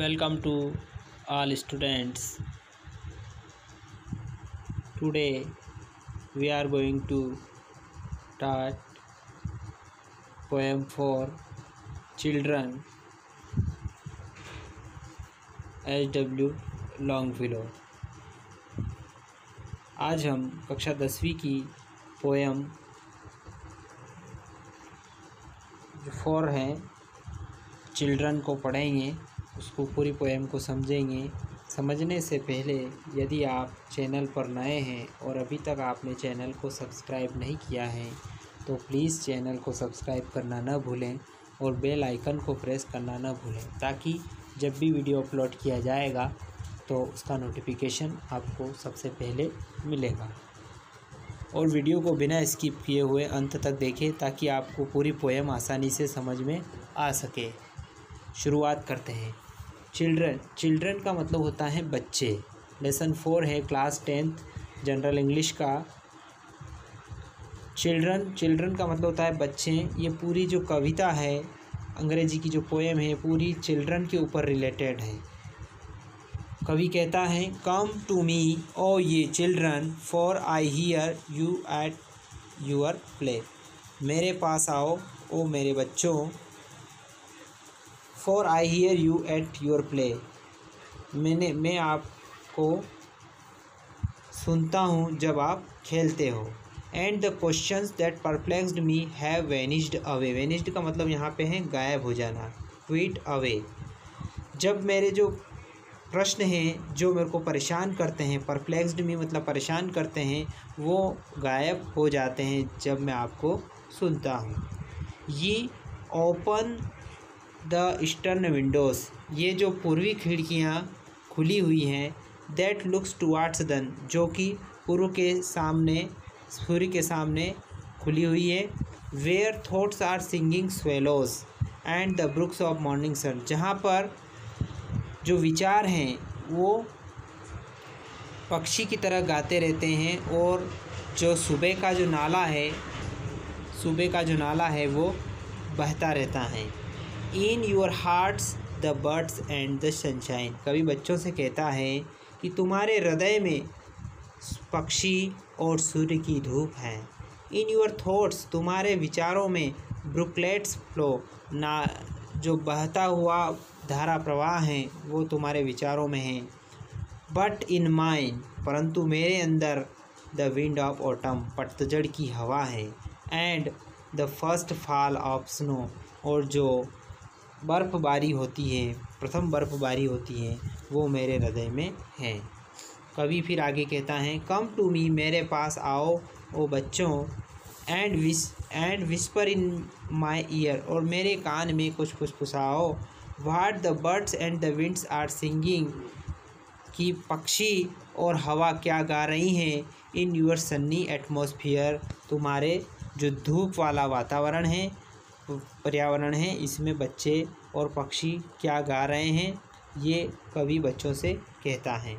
Welcome to all students. Today we are going to start poem for children H.W. Longfellow। आज हम कक्षा 10वीं की पोएम जो 4 है चिल्ड्रन को पढ़ेंगे, उसको पूरी पोएम को समझेंगे। समझने से पहले यदि आप चैनल पर नए हैं और अभी तक आपने चैनल को सब्सक्राइब नहीं किया है तो प्लीज़ चैनल को सब्सक्राइब करना न भूलें और बेल आइकन को प्रेस करना न भूलें, ताकि जब भी वीडियो अपलोड किया जाएगा तो उसका नोटिफिकेशन आपको सबसे पहले मिलेगा। और वीडियो को बिना स्किप किए हुए अंत तक देखें ताकि आपको पूरी पोएम आसानी से समझ में आ सके। शुरुआत करते हैं। चिल्ड्रन का मतलब होता है बच्चे। लेसन 4 है क्लास 10th जनरल इंग्लिश का। चिल्ड्रन का मतलब होता है बच्चे। ये पूरी जो कविता है अंग्रेजी की जो पोएम है पूरी चिल्ड्रन के ऊपर रिलेटेड है। कवि कहता है, come to me O ye children for I hear you at your play. मेरे पास आओ ओ मेरे बच्चों, for I hear you at your play. मैं आपको सुनता हूँ जब आप खेलते हो। And the questions that perplexed me have vanished away. Vanished का मतलब यहाँ पे है गायब हो जाना, क्विट अवे। जब मेरे जो प्रश्न हैं जो मेरे को परेशान करते हैं, परप्लेक्स्ड मी मतलब परेशान करते हैं, वो गायब हो जाते हैं जब मैं आपको सुनता हूँ। ये ओपन द ईस्टर्न विंडोज़। ये जो पूर्वी खिड़कियाँ खुली हुई हैं। दैट लुक्स टुवार्ड्स दैन, जो कि पूर्व के सामने, सूर्य के सामने खुली हुई है। Where thoughts are singing swallows and the brooks of morning sun. जहाँ पर जो विचार हैं वो पक्षी की तरह गाते रहते हैं और जो सुबह का जो नाला है वो बहता रहता है। In your hearts the birds and the sunshine. कभी बच्चों से कहता है कि तुम्हारे हृदय में पक्षी और सूर्य की धूप है। इन योर थॉट्स, तुम्हारे विचारों में ब्रुकलेट्स फ्लो ना, जो बहता हुआ धारा प्रवाह है वो तुम्हारे विचारों में है। बट इन माइंड, परंतु मेरे अंदर द विंड ऑफ ऑटम, पतझड़ की हवा है। And the first fall of snow, और जो बर्फ़बारी होती है, प्रथम बर्फ़बारी होती है, वो मेरे हृदय में है। कवि फिर आगे कहता है, कम टू मी, मेरे पास आओ ओ बच्चों, and whisper in my ear, और मेरे कान में कुछ फुसफुसाओ। What the birds and the winds are singing, कि पक्षी और हवा क्या गा रही हैं। इन यूर सन्नी एटमॉस्फेयर, तुम्हारे जो धूप वाला वातावरण है, पर्यावरण है, इसमें बच्चे और पक्षी क्या गा रहे हैं, ये कवि बच्चों से कहता है।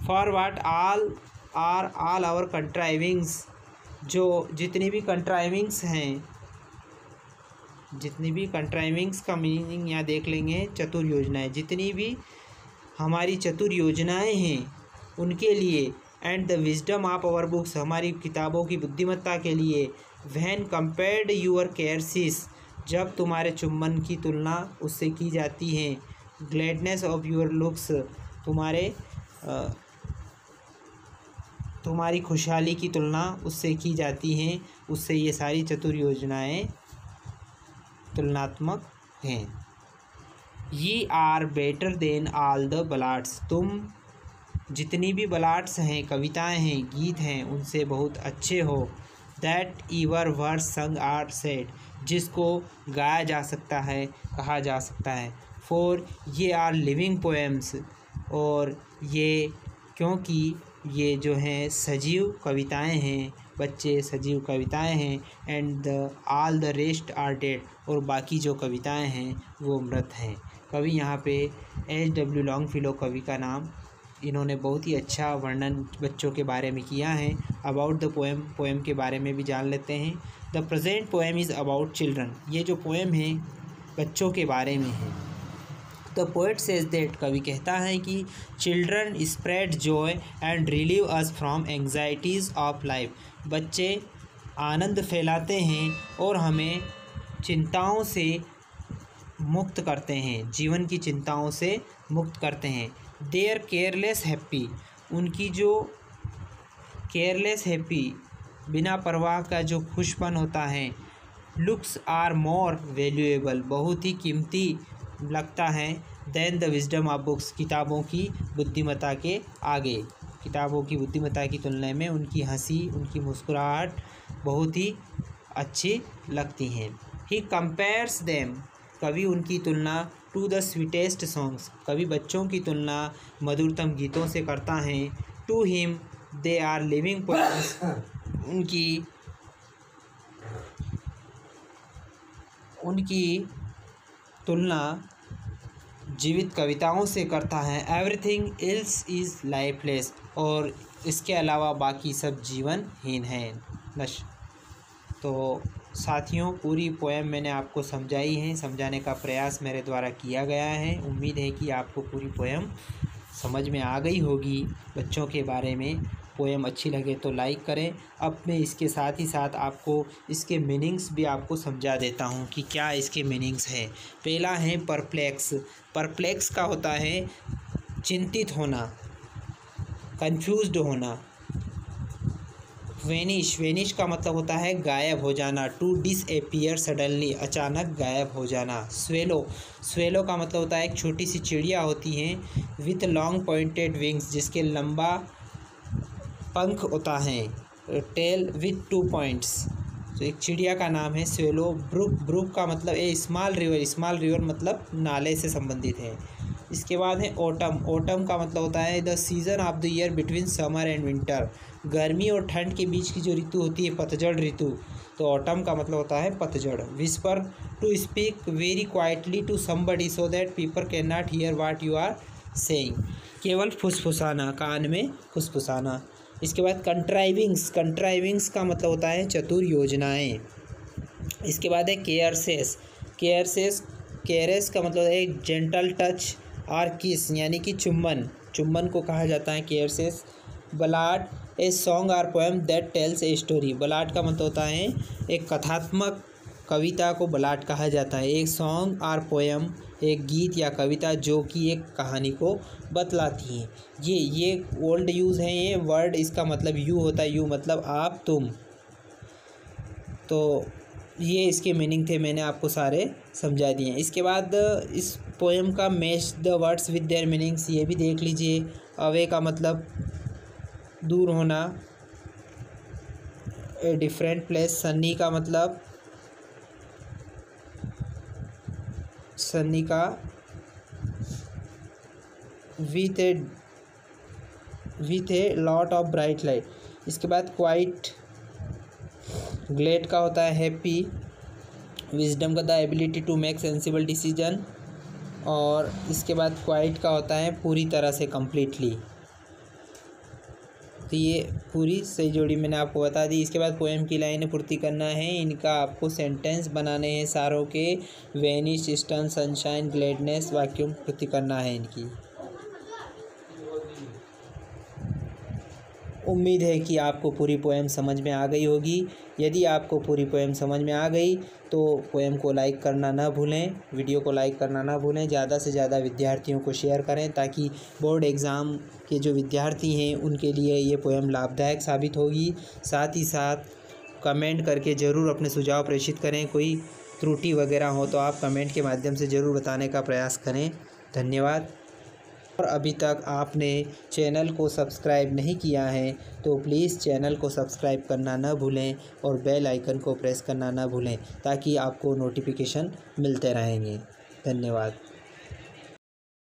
फॉर वाट ऑल आवर कंट्राइविंग्स, जो जितनी भी कंट्राइविंग्स का मीनिंग यहाँ देख लेंगे, चतुर योजनाएं, जितनी भी हमारी चतुर योजनाएं हैं उनके लिए। And the wisdom of our books, हमारी किताबों की बुद्धिमत्ता के लिए। व्हेन कंपेयर्ड यूर केयर्सिस, जब तुम्हारे चुम्बन की तुलना उससे की जाती है। ग्लैडनेस ऑफ यूर लुक्स, तुम्हारी खुशहाली की तुलना उससे की जाती हैं। उससे ये सारी चतुर योजनाएं तुलनात्मक हैं। ये are better than all the ballads, तुम जितनी भी बलाड्स हैं, कविताएं हैं, गीत हैं, उनसे बहुत अच्छे हो। दैट ईवर वर्स संग आर सेड, जिसको गाया जा सकता है, कहा जा सकता है। फॉर ये आर लिविंग पोएम्स, और ये क्योंकि ये जो हैं सजीव कविताएं हैं, बच्चे सजीव कविताएं हैं। And all the rest are dead, और बाकी जो कविताएं हैं वो मृत हैं। कवि यहाँ पे H.W. लॉन्गफिलो कवि का नाम, इन्होंने बहुत ही अच्छा वर्णन बच्चों के बारे में किया है। अबाउट द पोएम के बारे में भी जान लेते हैं। The present poem is about children, ये जो पोएम है बच्चों के बारे में है। The the poet says that, कवि कहता है कि children spread Joy and relieve us from anxieties of life, बच्चे आनंद फैलाते हैं और हमें चिंताओं से मुक्त करते हैं, जीवन की चिंताओं से मुक्त करते हैं। देयर केयरलेस हैप्पी, उनकी जो केयरलेस हैप्पी, बिना परवाह का जो खुशपन होता है, लुक्स आर मोर वैल्यूएबल, बहुत ही कीमती लगता है, then the wisdom of books, किताबों की बुद्धिमत्ता के आगे, किताबों की बुद्धिमत्ता की तुलना में उनकी हंसी, उनकी मुस्कुराहट बहुत ही अच्छी लगती हैं। ही कंपेयर्स देम, कवि उनकी तुलना टू द स्वीटेस्ट सॉन्ग्स, कवि बच्चों की तुलना मधुरतम गीतों से करता है। To him they are living poems, उनकी तुलना जीवित कविताओं से करता है। एवरीथिंग एल्स इज़ लाइफलेस, और इसके अलावा बाकी सब जीवनहीन है। तो साथियों, पूरी पोएम मैंने आपको समझाई है, समझाने का प्रयास मेरे द्वारा किया गया है। उम्मीद है कि आपको पूरी पोएम समझ में आ गई होगी। बच्चों के बारे में पोएम अच्छी लगे तो लाइक करें। अब मैं इसके साथ ही साथ आपको इसके मीनिंग्स भी आपको समझा देता हूँ कि क्या इसके मीनिंग्स है। पहला है परप्लेक्स। परप्लेक्स का होता है चिंतित होना, कंफ्यूज्ड होना। वेनिश, वेनिश का मतलब होता है गायब हो जाना। टू डिसअपीयर सडनली, अचानक गायब हो जाना। स्वेलो, स्वेलो का मतलब होता है एक छोटी सी चिड़िया होती है विथ लॉन्ग पॉइंटेड विंग्स, जिसके लंबा पंख होता है, टेल विथ 2 पॉइंट्स, तो एक चिड़िया का नाम है स्वेलो। ब्रुक, ब्रुक का मतलब ए स्मॉल रिवर, स्मॉल रिवर मतलब नाले से संबंधित है। इसके बाद है ओटम। ओटम का मतलब होता है the season off the year between summer and winter, गर्मी और ठंड के बीच की जो ऋतु होती है, पतझड़ ऋतु, तो ऑटम का मतलब होता है पतझड़। Whisper, to speak very quietly to somebody so that people can not hear what you are saying, केवल फुसफुसाना, कान में फुसफुसाना। इसके बाद कंट्राइविंग्स, कंट्राइविंग्स का मतलब होता है चतुर योजनाएं। इसके बाद है केयरसेस। केयरसेस, केयरेस का मतलब है जेंटल टच और किस, यानी कि चुम्बन, चुम्बन को कहा जाता है केयरसेस। बलाड, ए सॉन्ग और poem that tells a story. Ballad का मतलब होता है एक कथात्मक कविता को बलाड कहा जाता है। एक सॉन्ग और पोएम, एक गीत या कविता जो कि एक कहानी को बतलाती है। ये ओल्ड यूज़ है ये वर्ड, इसका मतलब यू होता है, यू मतलब आप, तुम। तो ये इसके मीनिंग थे, मैंने आपको सारे समझा दिए। इसके बाद इस पोएम का match the words with their meanings, ये भी देख लीजिए। अवे का मतलब दूर होना, ए डिफरेंट प्लेस। सन्नी का मतलब, सन्नी का with a lot of bright light. इसके बाद क्वाइट, ग्लेड का होता है हैप्पी। विजडम का the ability to make sensible decision. और इसके बाद क्वाइट का होता है पूरी तरह से, कंप्लीटली। तो ये पूरी सही जोड़ी मैंने आपको बता दी। इसके बाद पोएम की लाइनें पूर्ति करना है, इनका आपको सेंटेंस बनाने हैं सारों के। वेनिश, ईस्टर्न, सनशाइन, ग्लेडनेस, वैक्यूम पूर्ति करना है इनकी। उम्मीद है कि आपको पूरी पोएम समझ में आ गई होगी। यदि आपको पूरी पोएम समझ में आ गई तो पोएम को लाइक करना ना भूलें, वीडियो को लाइक करना ना भूलें। ज़्यादा से ज़्यादा विद्यार्थियों को शेयर करें ताकि बोर्ड एग्ज़ाम के जो विद्यार्थी हैं उनके लिए ये पोएम लाभदायक साबित होगी। साथ ही साथ कमेंट करके ज़रूर अपने सुझाव प्रेषित करें। कोई त्रुटि वगैरह हो तो आप कमेंट के माध्यम से ज़रूर बताने का प्रयास करें। धन्यवाद। और अभी तक आपने चैनल को सब्सक्राइब नहीं किया है तो प्लीज़ चैनल को सब्सक्राइब करना न भूलें और बेल आइकन को प्रेस करना न भूलें ताकि आपको नोटिफिकेशन मिलते रहेंगे। धन्यवाद।